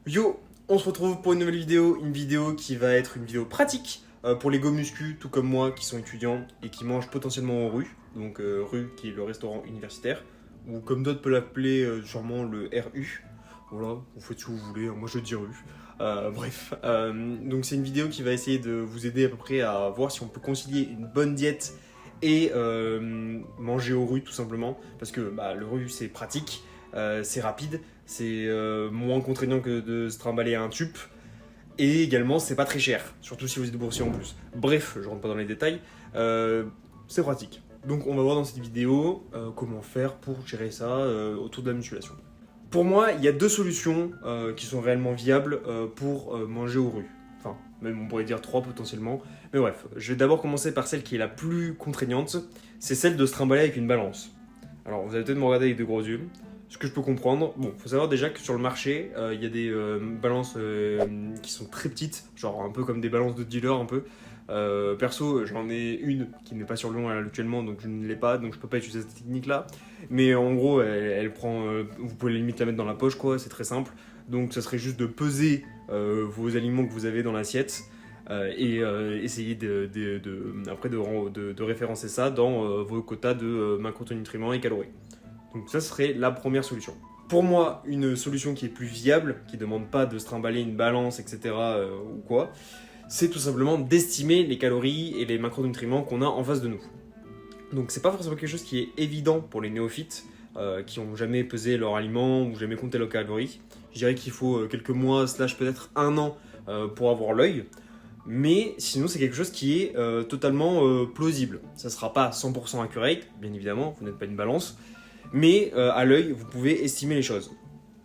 Yo, on se retrouve pour une nouvelle vidéo, qui va être une vidéo pratique pour les go muscu, tout comme moi, qui sont étudiants et qui mangent potentiellement au rue, donc rue qui est le restaurant universitaire, ou comme d'autres peuvent l'appeler sûrement le RU. Voilà, vous faites ce que vous voulez, moi je dis rue. Donc c'est une vidéo qui va essayer de vous aider à peu près à voir si on peut concilier une bonne diète et manger au rue tout simplement, parce que le rue c'est pratique, c'est rapide, c'est moins contraignant que de se trimballer à un tube. Et également, c'est pas très cher, surtout si vous êtes boursier en plus. Bref, je rentre pas dans les détails. C'est pratique. Donc, on va voir dans cette vidéo comment faire pour gérer ça autour de la musculation. Pour moi, il y a deux solutions qui sont réellement viables pour manger aux rues. Enfin, même on pourrait dire trois potentiellement. Mais bref, je vais d'abord commencer par celle qui est la plus contraignante. C'est celle de se trimballer avec une balance. Alors, vous allez peut-être me regarder avec de gros yeux. Ce que je peux comprendre, bon, faut savoir déjà que sur le marché, il y a des balances qui sont très petites, genre un peu comme des balances de dealer un peu. Perso, j'en ai une qui n'est pas sur Lyon actuellement, donc je ne l'ai pas, donc je peux pas utiliser cette technique-là. Mais en gros, elle prend, vous pouvez limite la mettre dans la poche, quoi, c'est très simple. Donc ça serait juste de peser vos aliments que vous avez dans l'assiette et essayer après de référencer ça dans vos quotas de macronutriments et calories. Donc ça serait la première solution. Pour moi, une solution qui est plus viable, qui ne demande pas de se trimballer une balance, etc. Ou quoi, c'est tout simplement d'estimer les calories et les macronutriments qu'on a en face de nous. Donc c'est pas forcément quelque chose qui est évident pour les néophytes qui n'ont jamais pesé leurs aliments ou jamais compté leurs calories. Je dirais qu'il faut quelques mois, slash peut-être un an pour avoir l'œil. Mais sinon, c'est quelque chose qui est totalement plausible. Ça ne sera pas 100% accurate, bien évidemment, vous n'êtes pas une balance. Mais à l'œil, vous pouvez estimer les choses.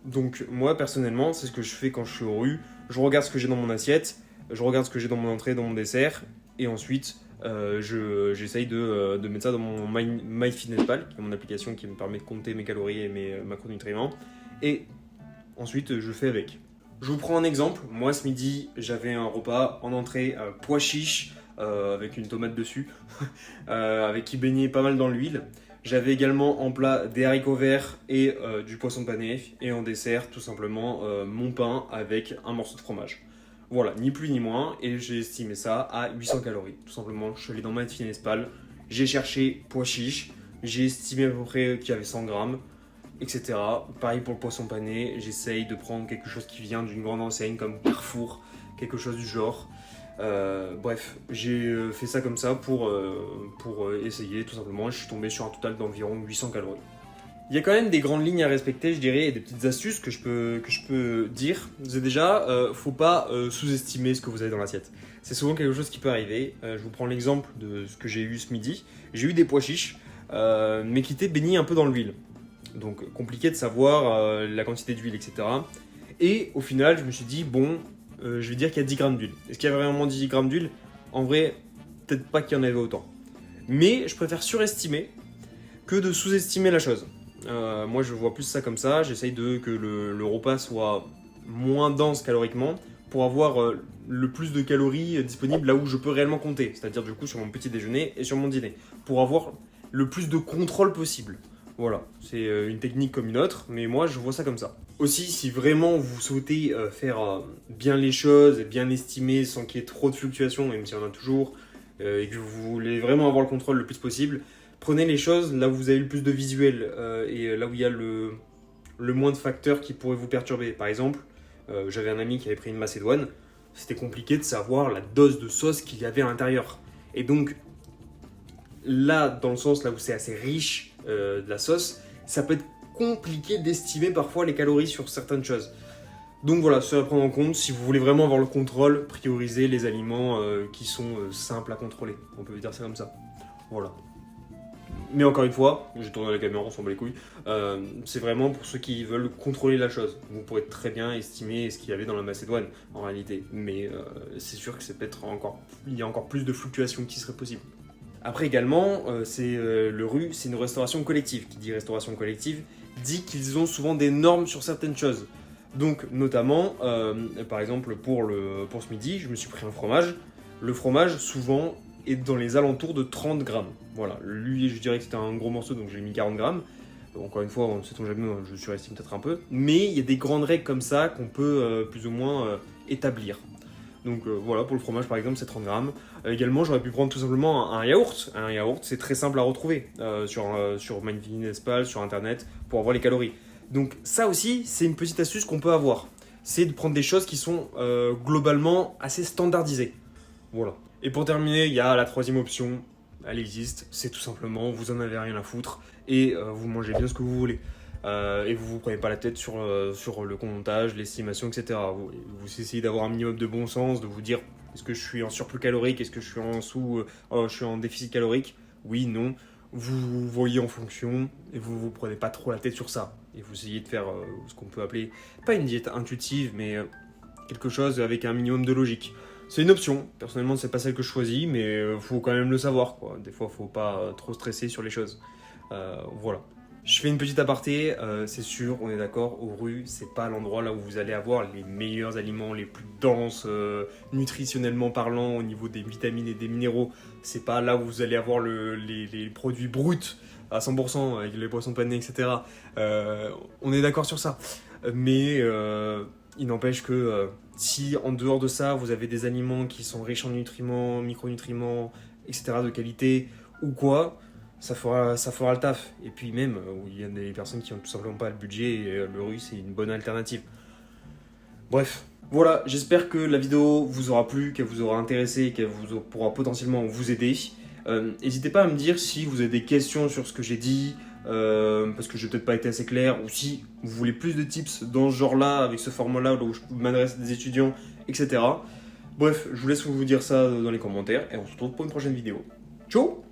Donc moi, personnellement, c'est ce que je fais quand je suis aux rues. Je regarde ce que j'ai dans mon assiette, je regarde ce que j'ai dans mon entrée, dans mon dessert, et ensuite, j'essaye de mettre ça dans mon MyFitnessPal, qui est mon application qui me permet de compter mes calories et mes macronutriments. Et ensuite, je fais avec. Je vous prends un exemple. Moi, ce midi, j'avais un repas en entrée pois chiche avec une tomate dessus, avec qui baignait pas mal dans l'huile. J'avais également en plat des haricots verts et du poisson pané. Et en dessert, tout simplement, mon pain avec un morceau de fromage. Voilà, ni plus ni moins. Et j'ai estimé ça à 800 calories. Tout simplement, je suis allé dans ma MyFitnessPal. J'ai cherché pois chiche. J'ai estimé à peu près qu'il y avait 100 grammes, etc. Pareil pour le poisson pané, j'essaye de prendre quelque chose qui vient d'une grande enseigne comme Carrefour, quelque chose du genre. Bref, j'ai fait ça comme ça pour essayer tout simplement. Je suis tombé sur un total d'environ 800 calories. Il y a quand même des grandes lignes à respecter, je dirais, et des petites astuces que je peux dire. C'est déjà, faut pas sous-estimer ce que vous avez dans l'assiette. C'est souvent quelque chose qui peut arriver. Je vous prends l'exemple de ce que j'ai eu ce midi. J'ai eu des pois chiches, mais qui étaient baignés un peu dans l'huile. Donc compliqué de savoir la quantité d'huile, etc. Et au final, je me suis dit, bon, je vais dire qu'il y a 10 grammes d'huile. Est-ce qu'il y avait vraiment 10 grammes d'huile? En vrai, peut-être pas qu'il y en avait autant. Mais je préfère surestimer que de sous-estimer la chose. Moi, je vois plus ça comme ça. J'essaye que le repas soit moins dense caloriquement pour avoir le plus de calories disponibles là où je peux réellement compter. C'est-à-dire du coup sur mon petit déjeuner et sur mon dîner. Pour avoir le plus de contrôle possible. Voilà, c'est une technique comme une autre, mais moi je vois ça comme ça. Aussi, si vraiment vous souhaitez faire bien les choses et bien estimer sans qu'il y ait trop de fluctuations, même s'il y en a toujours, et que vous voulez vraiment avoir le contrôle le plus possible, prenez les choses là où vous avez le plus de visuel et là où il y a le moins de facteurs qui pourraient vous perturber. Par exemple, j'avais un ami qui avait pris une macédoine, c'était compliqué de savoir la dose de sauce qu'il y avait à l'intérieur. Et donc, là, dans le sens là où c'est assez riche de la sauce, ça peut être compliqué d'estimer parfois les calories sur certaines choses. Donc voilà, ça à prendre en compte. Si vous voulez vraiment avoir le contrôle, priorisez les aliments qui sont simples à contrôler. On peut dire ça comme ça. Voilà. Mais encore une fois, j'ai tourné la caméra, on s'en bat les couilles. C'est vraiment pour ceux qui veulent contrôler la chose. Vous pourrez très bien estimer ce qu'il y avait dans la Macédoine en réalité. Mais c'est sûr que il y a encore plus de fluctuations qui seraient possibles. Après également, le RU, c'est une restauration collective. Qui dit restauration collective dit qu'ils ont souvent des normes sur certaines choses. Donc notamment, par exemple pour ce midi, je me suis pris un fromage. Le fromage souvent est dans les alentours de 30 grammes. Voilà, lui je dirais que c'était un gros morceau donc j'ai mis 40 grammes. Encore une fois, on ne sait jamais, je surestime peut-être un peu. Mais il y a des grandes règles comme ça qu'on peut plus ou moins établir. Donc voilà, pour le fromage par exemple, c'est 30 grammes. Également, j'aurais pu prendre tout simplement un yaourt. Un yaourt, c'est très simple à retrouver sur MyFitnessPal, sur internet, pour avoir les calories. Donc ça aussi, c'est une petite astuce qu'on peut avoir. C'est de prendre des choses qui sont globalement assez standardisées. Voilà. Et pour terminer, il y a la troisième option. Elle existe, c'est tout simplement, vous en avez rien à foutre et vous mangez bien ce que vous voulez. Et vous vous prenez pas la tête sur le comptage, l'estimation, etc. Vous essayez d'avoir un minimum de bon sens, de vous dire est-ce que je suis en surplus calorique, est-ce que je suis je suis en déficit calorique, oui, non. Vous voyez en fonction et vous vous prenez pas trop la tête sur ça. Et vous essayez de faire ce qu'on peut appeler, pas une diète intuitive, mais quelque chose avec un minimum de logique. C'est une option, personnellement c'est pas celle que je choisis, mais faut quand même le savoir, quoi. Des fois faut pas trop stresser sur les choses. Voilà. Je fais une petite aparté, c'est sûr, on est d'accord, aux rues, c'est pas l'endroit là où vous allez avoir les meilleurs aliments, les plus denses, nutritionnellement parlant, au niveau des vitamines et des minéraux. C'est pas là où vous allez avoir les produits bruts à 100%, avec les poissons panés, etc. On est d'accord sur ça. Mais il n'empêche que si en dehors de ça, vous avez des aliments qui sont riches en nutriments, micronutriments, etc. de qualité ou quoi, ça fera le taf. Et puis même, il y a des personnes qui n'ont tout simplement pas le budget et le riz, c'est une bonne alternative. Bref, voilà, j'espère que la vidéo vous aura plu, qu'elle vous aura intéressé, qu'elle vous pourra potentiellement vous aider. N'hésitez pas à me dire si vous avez des questions sur ce que j'ai dit, parce que j'ai peut-être pas été assez clair, ou si vous voulez plus de tips dans ce genre-là, avec ce format-là, où je m'adresse à des étudiants, etc. Bref, je vous laisse vous dire ça dans les commentaires, et on se retrouve pour une prochaine vidéo. Ciao!